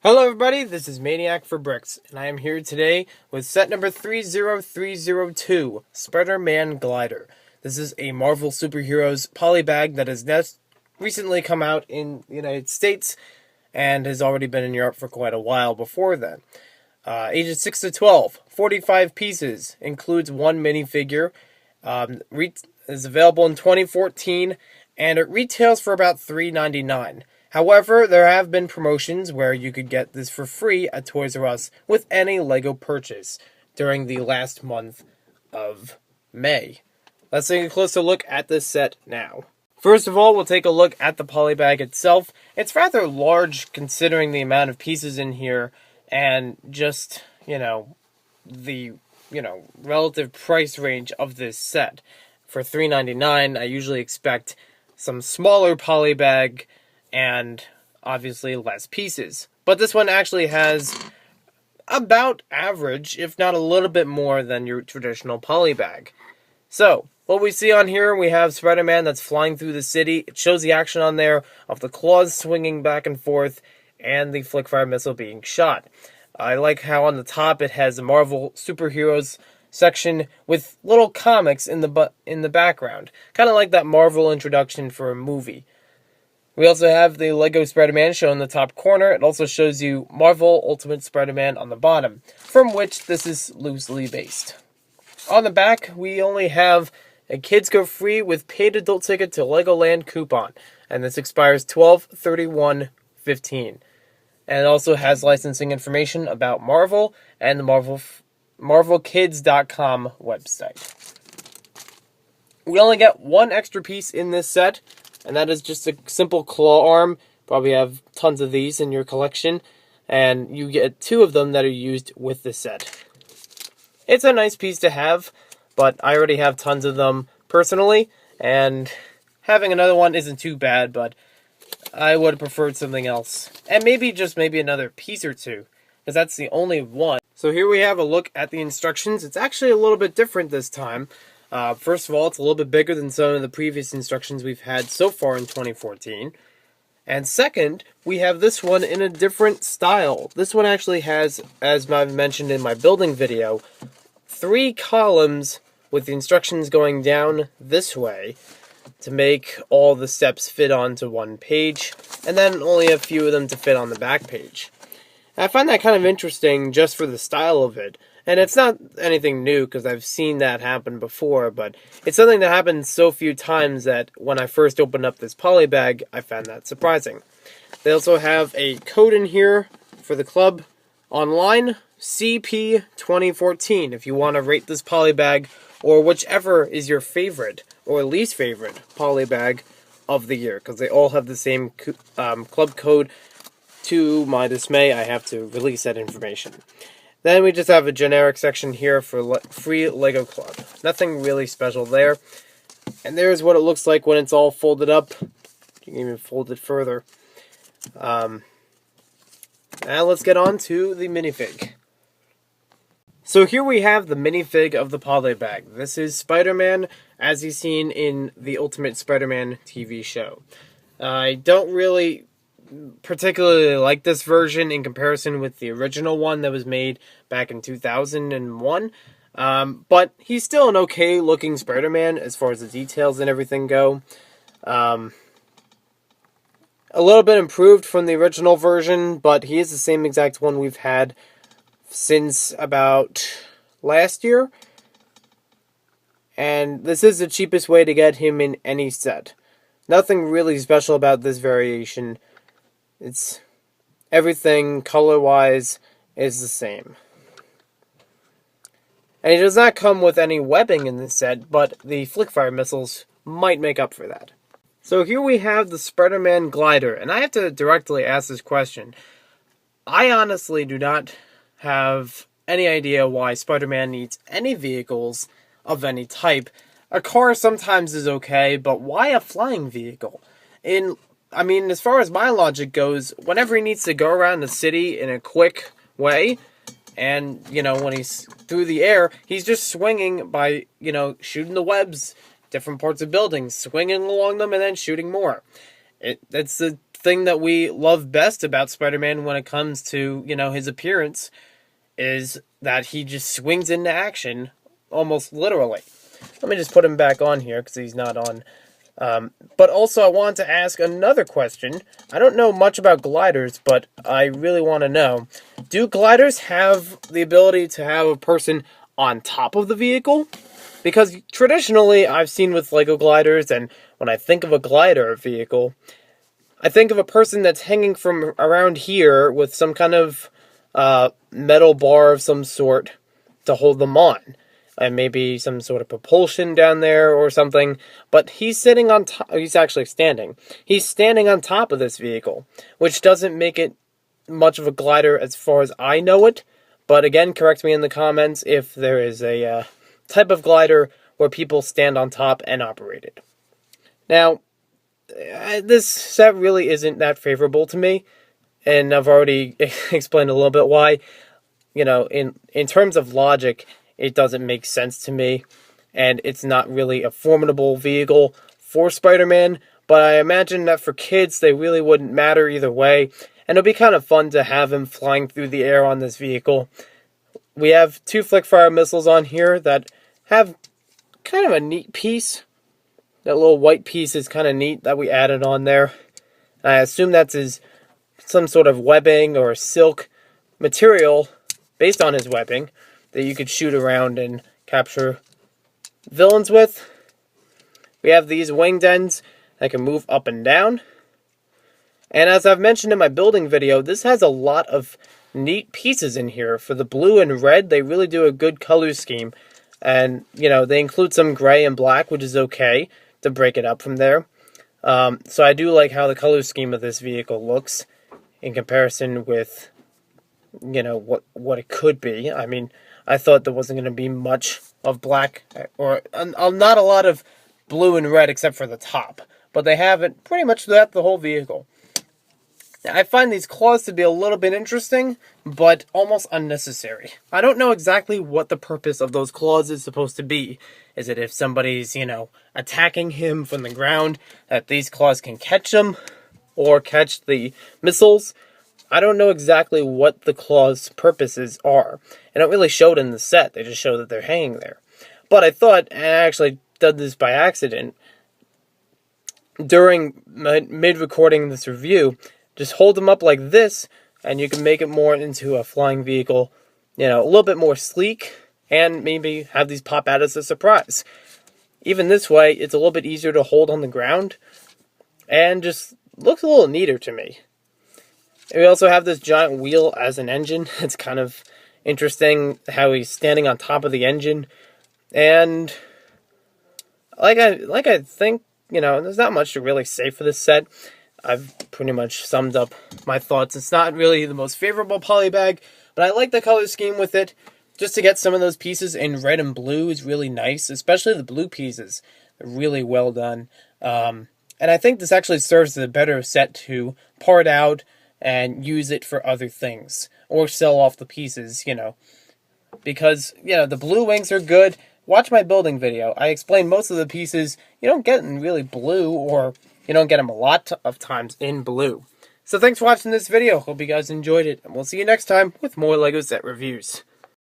Hello everybody, this is Maniac for Bricks, and I am here today with set number 30302, Spider-Man Glider. This is a Marvel Superheroes polybag that has recently come out in the United States and has already been in Europe for quite a while before then. Ages 6 to 12, 45 pieces, includes one minifigure, is available in 2014, and it retails for about $3.99. However, there have been promotions where you could get this for free at Toys R Us with any LEGO purchase during the last month of May. Let's take a closer look at this set now. First of all, we'll take a look at the polybag itself. It's rather large considering the amount of pieces in here and just, the, relative price range of this set. For $3.99, I usually expect some smaller polybag and obviously less pieces. But this one actually has about average, if not a little bit more than your traditional polybag. So, what we see on here, we have Spider-Man that's flying through the city. It shows the action on there of the claws swinging back and forth and the flick-fire missile being shot. I like how on the top it has a Marvel Superheroes section with little comics in the background. Kind of like that Marvel introduction for a movie. We also have the LEGO Spider-Man shown in the top corner. It also shows you Marvel Ultimate Spider-Man on the bottom, from which this is loosely based. On the back, we only have a Kids Go Free with paid adult ticket to Legoland coupon, and this expires 12/31/15. And it also has licensing information about Marvel and the MarvelKids.com website. We only get one extra piece in this set, and that is just a simple claw arm. Probably have tons of these in your collection. And you get two of them that are used with the set. It's a nice piece to have, but I already have tons of them personally. And having another one isn't too bad, but I would have preferred something else. And maybe another piece or two, because that's the only one. So here we have a look at the instructions. It's actually a little bit different this time. First of all, it's a little bit bigger than some of the previous instructions we've had so far in 2014. And second, we have this one in a different style. This one actually has, as I've mentioned in my building video, 3 columns with the instructions going down this way to make all the steps fit onto one page, and then only a few of them to fit on the back page. And I find that kind of interesting just for the style of it. And it's not anything new, because I've seen that happen before, but it's something that happens so few times that when I first opened up this polybag, I found that surprising. They also have a code in here for the club online, CP2014, if you want to rate this polybag, or whichever is your favorite, or least favorite polybag of the year, because they all have the same club code. To my dismay, I have to release that information. Then we just have a generic section here for free LEGO Club. Nothing really special there. And there's what it looks like when it's all folded up. You can even fold it further. Now let's get on to the minifig. So here we have the minifig of the polybag. This is Spider-Man as he's seen in the Ultimate Spider-Man TV show. I don't really particularly like this version in comparison with the original one that was made back in 2001. But he's still an okay looking Spider-Man as far as the details and everything go. A little bit improved from the original version, but he is the same exact one we've had since about last year. And this is the cheapest way to get him in any set. Nothing really special about this variation. It's everything color-wise is the same. And he does not come with any webbing in this set, but the flick-fire missiles might make up for that. So here we have the Spider-Man Glider, and I have to directly ask this question. I honestly do not have any idea why Spider-Man needs any vehicles of any type. A car sometimes is okay, but why a flying vehicle? As far as my logic goes, whenever he needs to go around the city in a quick way, and, when he's through the air, he's just swinging by, shooting the webs, different parts of buildings, swinging along them, and then shooting more. It's the thing that we love best about Spider-Man when it comes to, his appearance is that he just swings into action almost literally. Let me just put him back on here because he's not on. But also I want to ask another question. I don't know much about gliders, but I really want to know. Do gliders have the ability to have a person on top of the vehicle? Because traditionally I've seen with Lego gliders, and when I think of a glider vehicle, I think of a person that's hanging from around here with some kind of metal bar of some sort to hold them on. And maybe some sort of propulsion down there or something. But he's sitting on top. He's actually standing. He's standing on top of this vehicle, which doesn't make it much of a glider as far as I know it. But again, correct me in the comments if there is a type of glider where people stand on top and operate it. Now, this set really isn't that favorable to me. And I've already explained a little bit why. In terms of logic, it doesn't make sense to me, and it's not really a formidable vehicle for Spider-Man, but I imagine that for kids, they really wouldn't matter either way, and it'll be kind of fun to have him flying through the air on this vehicle. We have 2 flick-fire missiles on here that have kind of a neat piece. That little white piece is kind of neat that we added on there. I assume that's some sort of webbing or silk material based on his webbing that you could shoot around and capture villains with. We have these winged ends that can move up and down. And as I've mentioned in my building video, this has a lot of neat pieces in here. For the blue and red, they really do a good color scheme. And, they include some gray and black, which is okay to break it up from there. So I do like how the color scheme of this vehicle looks in comparison with, what it could be. I mean, I thought there wasn't going to be much of black, or not a lot of blue and red except for the top. But they have it pretty much throughout the whole vehicle. I find these claws to be a little bit interesting, but almost unnecessary. I don't know exactly what the purpose of those claws is supposed to be. Is it if somebody's, attacking him from the ground, that these claws can catch them, or catch the missiles? I don't know exactly what the claws' purposes are. They don't really show it in the set. They just show that they're hanging there. But I thought, and I actually did this by accident, during mid-recording this review, just hold them up like this, and you can make it more into a flying vehicle, a little bit more sleek, and maybe have these pop out as a surprise. Even this way, it's a little bit easier to hold on the ground, and just looks a little neater to me. We also have this giant wheel as an engine. It's kind of interesting how he's standing on top of the engine. And like I think, there's not much to really say for this set. I've pretty much summed up my thoughts. It's not really the most favorable polybag, but I like the color scheme with it. Just to get some of those pieces in red and blue is really nice, especially the blue pieces. They're really well done. And I think this actually serves as a better set to part out and use it for other things, or sell off the pieces, because, the blue wings are good. Watch my building video. I explain most of the pieces you don't get in really blue, or you don't get them a lot of times in blue. So thanks for watching this video. Hope you guys enjoyed it, and we'll see you next time with more LEGO set reviews.